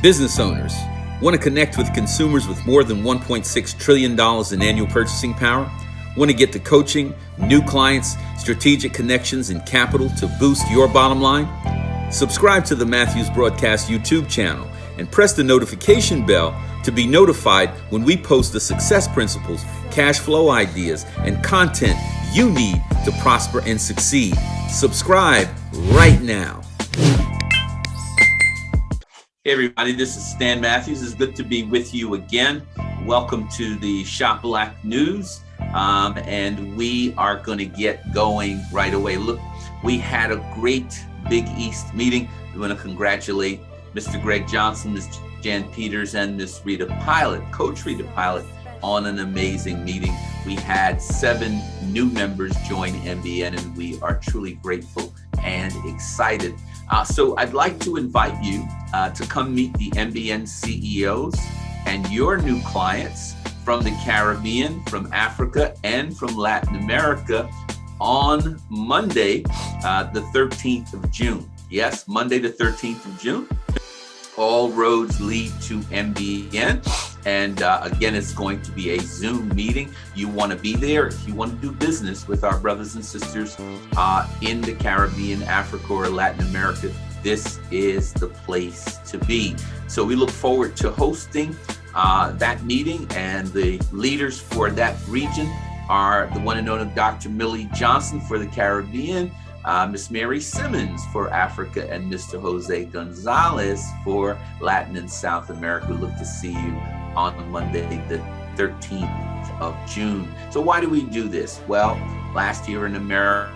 Business owners want to connect with consumers with more than $1.6 trillion in annual purchasing power? Want to get the coaching, new clients, strategic connections, and capital to boost your bottom line? Subscribe to the Matthews Broadcast YouTube channel and press the notification bell to be notified when we post the success principles, cash flow ideas, and content you need to prosper and succeed. Subscribe right now. Hey everybody, this is Stan Matthews. It's good to be with you again. Welcome to the Shop Black News. And we are going to get going right away. Look, we had a great Big East meeting. We want to congratulate Mr. Greg Johnson, Ms. Jan Peters, and Ms. Rita Pilot, Coach Rita Pilot, on an amazing meeting. We had 7 new members join MBN, and we are truly grateful and excited. So I'd like to invite you to come meet the MBN CEOs and your new clients from the Caribbean, from Africa, and from Latin America on Monday, the 13th of June. Yes, Monday, the 13th of June. All roads lead to MBN. And again, it's going to be a Zoom meeting. You want to be there if you want to do business with our brothers and sisters in the Caribbean, Africa, or Latin America. This is the place to be. So we look forward to hosting that meeting, and the leaders for that region are the one and only Dr. Millie Johnson for the Caribbean, Miss Mary Simmons for Africa, and Mr. Jose Gonzalez for Latin and South America. We look to see you on Monday, the 13th of June. So why do we do this? Well, last year in America,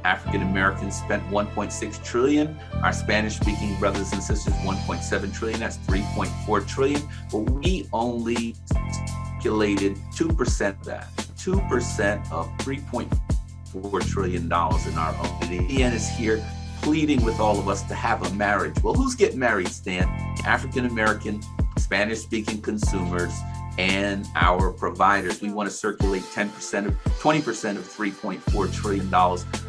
African Americans spent 1.6 trillion. Our Spanish-speaking brothers and sisters, 1.7 trillion. That's 3.4 trillion. But we only calculated 2% of that. 2% of $3.4 trillion in our own. The EN is here pleading with all of us to have a marriage. Well, who's getting married, Stan? African American, Spanish-speaking consumers, and our providers. We want to circulate 20% of $3.4 trillion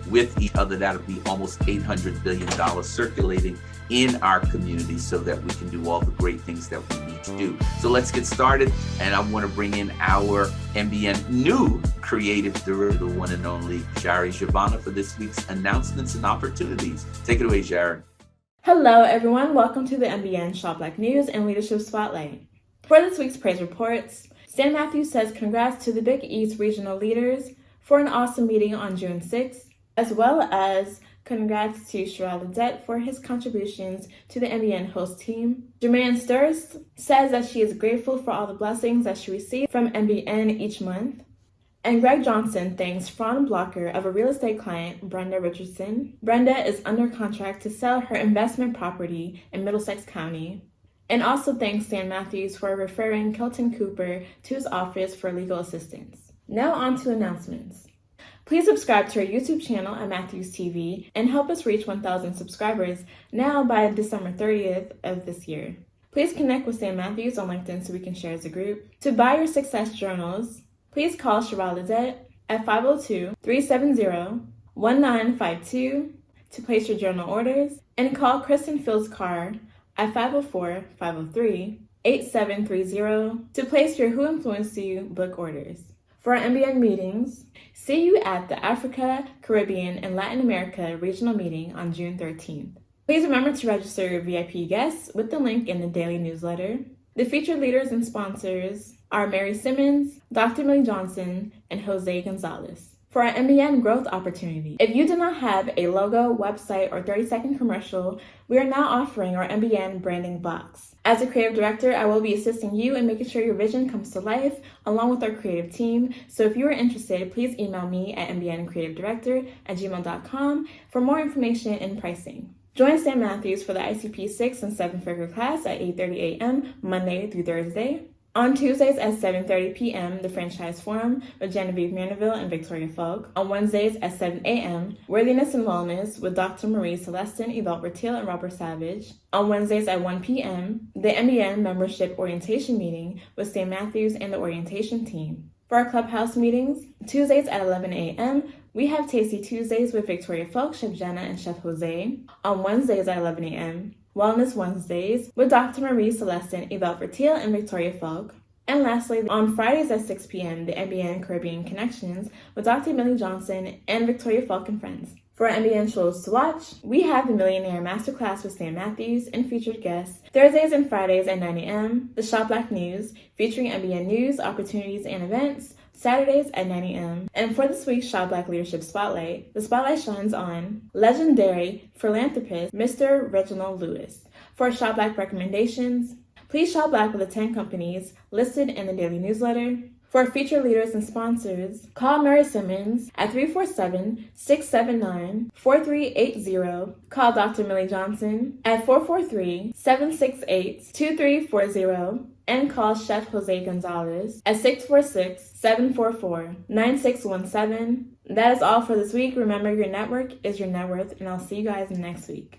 with each other. That'll be almost $800 billion circulating in our community so that we can do all the great things that we need to do. So let's get started. And I want to bring in our MBN new creative director, the one and only Jari Javana, for this week's announcements and opportunities. Take it away, Jari. Hello, everyone. Welcome to the MBN Shop Black News and Leadership Spotlight. For this week's praise reports, Stan Matthews says congrats to the Big East regional leaders for an awesome meeting on June 6th, as well as congrats to Sherelle Ledet for his contributions to the MBN host team. Jermaine Sturst says that she is grateful for all the blessings that she received from MBN each month. And Greg Johnson thanks Fran Blocker of a real estate client, Brenda Richardson. Brenda is under contract to sell her investment property in Middlesex County. And also thanks Stan Matthews for referring Kelton Cooper to his office for legal assistance. Now on to announcements. Please subscribe to our YouTube channel at Matthews TV and help us reach 1,000 subscribers now by December 30th of this year. Please connect with Stan Matthews on LinkedIn so we can share as a group. To buy your success journals, please call Sherelle Ledet at 502-370-1952 to place your journal orders, and call Kristen Fields Carr at 504-503-8730 to place your Who Influenced You book orders. For our MBN meetings, see you at the Africa, Caribbean, and Latin America regional meeting on June 13th. Please remember to register your VIP guests with the link in the daily newsletter. The featured leaders and sponsors are Mary Simmons, Dr. Millie Johnson, and Jose Gonzalez. For our MBN growth opportunity, if you do not have a logo, website, or 30-second commercial, we are now offering our MBN branding box. As a creative director, I will be assisting you in making sure your vision comes to life along with our creative team. So if you are interested, please email me at mbncreativedirector@gmail.com for more information and pricing. Join Stan Matthews for the ICP 6 and 7-figure class at 8:30 a.m. Monday through Thursday. On Tuesdays at 7:30 p.m., the Franchise Forum with Genevieve Mandeville and Victoria Falk. On Wednesdays at 7 a.m., Worthiness and Wellness with Dr. Marie Celestin, Yvette Bertil, and Robert Savage. On Wednesdays at 1 p.m., the MBN Membership Orientation Meeting with Stan Matthews and the orientation team. For our clubhouse meetings, Tuesdays at 11 a.m., we have Tasty Tuesdays with Victoria Falk, Chef Jenna, and Chef Jose. On Wednesdays at 11 a.m., Wellness Wednesdays with Dr. Marie Celestin, Yvette Vertil, and Victoria Falk. And lastly, on Fridays at 6 p.m., the NBN Caribbean Connections with Dr. Millie Johnson and Victoria Falk and friends. For NBN shows to watch, we have the Millionaire Masterclass with Stan Matthews and featured guests Thursdays and Fridays at 9 a.m., the Shop Black News featuring NBN news, opportunities, and events, Saturdays at 9 a.m. And for this week's Shop Black Leadership Spotlight, the spotlight shines on legendary philanthropist Mr. Reginald Lewis. For Shop Black recommendations, please shop Black with the 10 companies listed in the daily newsletter. For featured leaders and sponsors, call Mary Simmons at 347-679-4380. Call Dr. Millie Johnson at 443-768-2340. And call Chef Jose Gonzalez at 646-744-9617. That is all for this week. Remember, your network is your net worth, and I'll see you guys next week.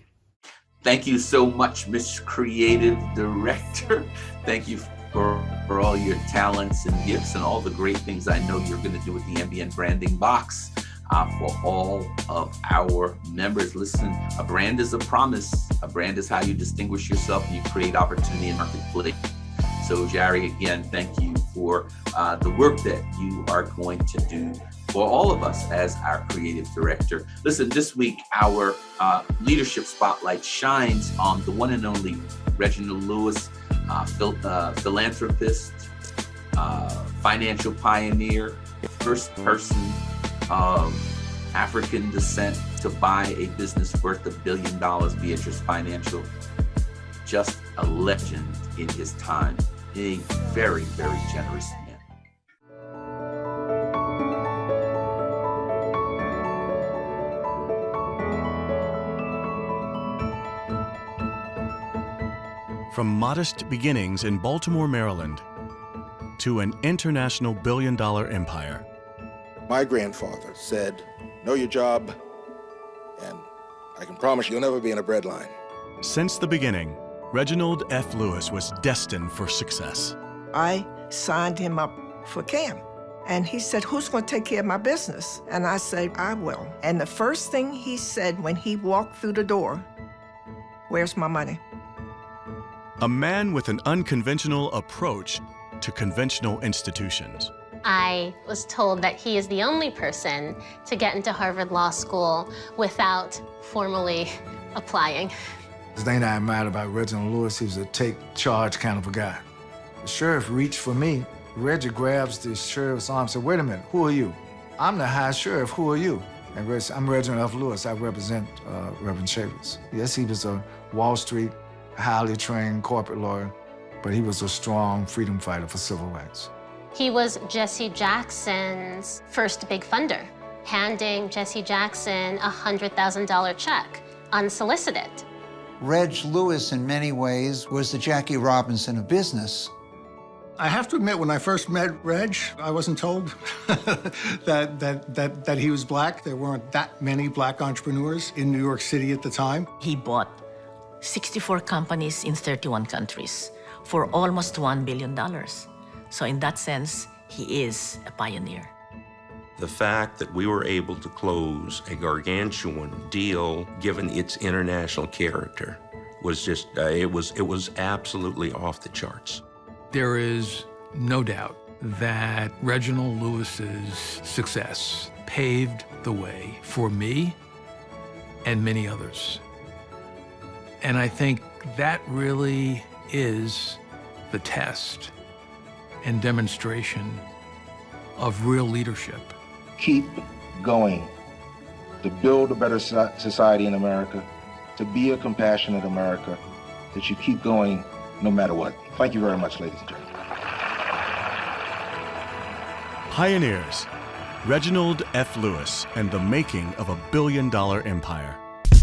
Thank you so much, Miss Creative Director. Thank you for all your talents and gifts and all the great things I know you're going to do with the NBN Branding Box for all of our members. Listen, a brand is a promise. A brand is how you distinguish yourself and you create opportunity in marketplace. So, Jari, again, thank you for the work that you are going to do for all of us as our creative director. Listen, this week, our leadership spotlight shines on the one and only Reginald Lewis, philanthropist, financial pioneer, first person of African descent to buy a business worth $1 billion, Beatrice Financial. Just a legend in his time. A very, very generous man. From modest beginnings in Baltimore, Maryland, to an international billion-dollar empire. My grandfather said, know your job, and I can promise you'll never be in a bread line. Since the beginning, Reginald F. Lewis was destined for success. I signed him up for CAM, and he said, who's going to take care of my business? And I said, I will. And the first thing he said when he walked through the door, where's my money? A man with an unconventional approach to conventional institutions. I was told that he is the only person to get into Harvard Law School without formally applying. The thing that I admired about Reginald Lewis, he was a take charge kind of a guy. The sheriff reached for me. Reggie grabs the sheriff's arm and said, wait a minute, who are you? I'm the high sheriff, who are you? And I'm Reginald F. Lewis, I represent Reverend Shavers. Yes, he was a Wall Street, highly trained corporate lawyer, but he was a strong freedom fighter for civil rights. He was Jesse Jackson's first big funder, handing Jesse Jackson a $100,000 check, unsolicited. Reg Lewis, in many ways, was the Jackie Robinson of business. I have to admit, when I first met Reg, I wasn't told that he was black. There weren't that many black entrepreneurs in New York City at the time. He bought 64 companies in 31 countries for almost $1 billion. So in that sense, he is a pioneer. The fact that we were able to close a gargantuan deal, given its international character, was just, it was absolutely off the charts. There is no doubt that Reginald Lewis's success paved the way for me and many others. And I think that really is the test and demonstration of real leadership. Keep going to build a better society in America, to be a compassionate America, that you keep going no matter what. Thank you very much, ladies and gentlemen. Pioneers, Reginald F. Lewis and the making of a billion-dollar empire.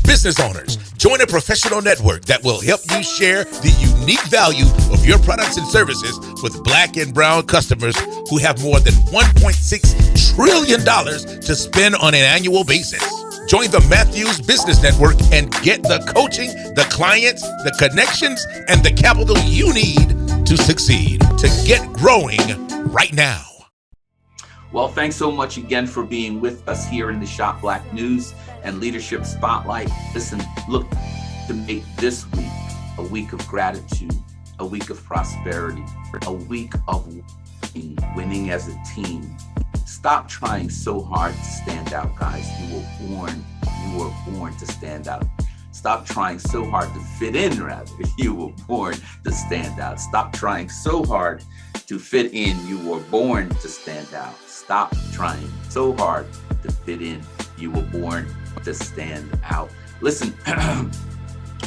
Business owners, join a professional network that will help you share the unique value of your products and services with Black and brown customers who have more than $1.6 trillion to spend on an annual basis. Join the Matthews Business Network and get the coaching, the clients, the connections, and the capital you need to succeed, to get growing right now. Well, thanks so much again for being with us here in the Shop Black News and Leadership Spotlight. Listen, look, to make this week a week of gratitude, a week of prosperity, a week of winning as a team. Stop trying so hard to stand out, guys. You were born to stand out. Stop trying so hard to fit in, rather. You were born to stand out. Stop trying so hard to fit in. You were born to stand out. Stop trying so hard to fit in. You were born to stand out. Listen,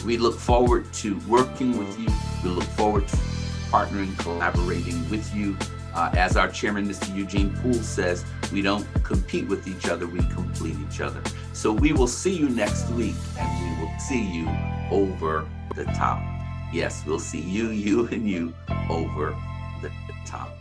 we look forward to working with you. We look forward to partnering, collaborating with you. As our chairman, Mr. Eugene Poole, says, we don't compete with each other, we complete each other. So we will see you next week, and we will see you over the top. Yes, we'll see you and you over the top.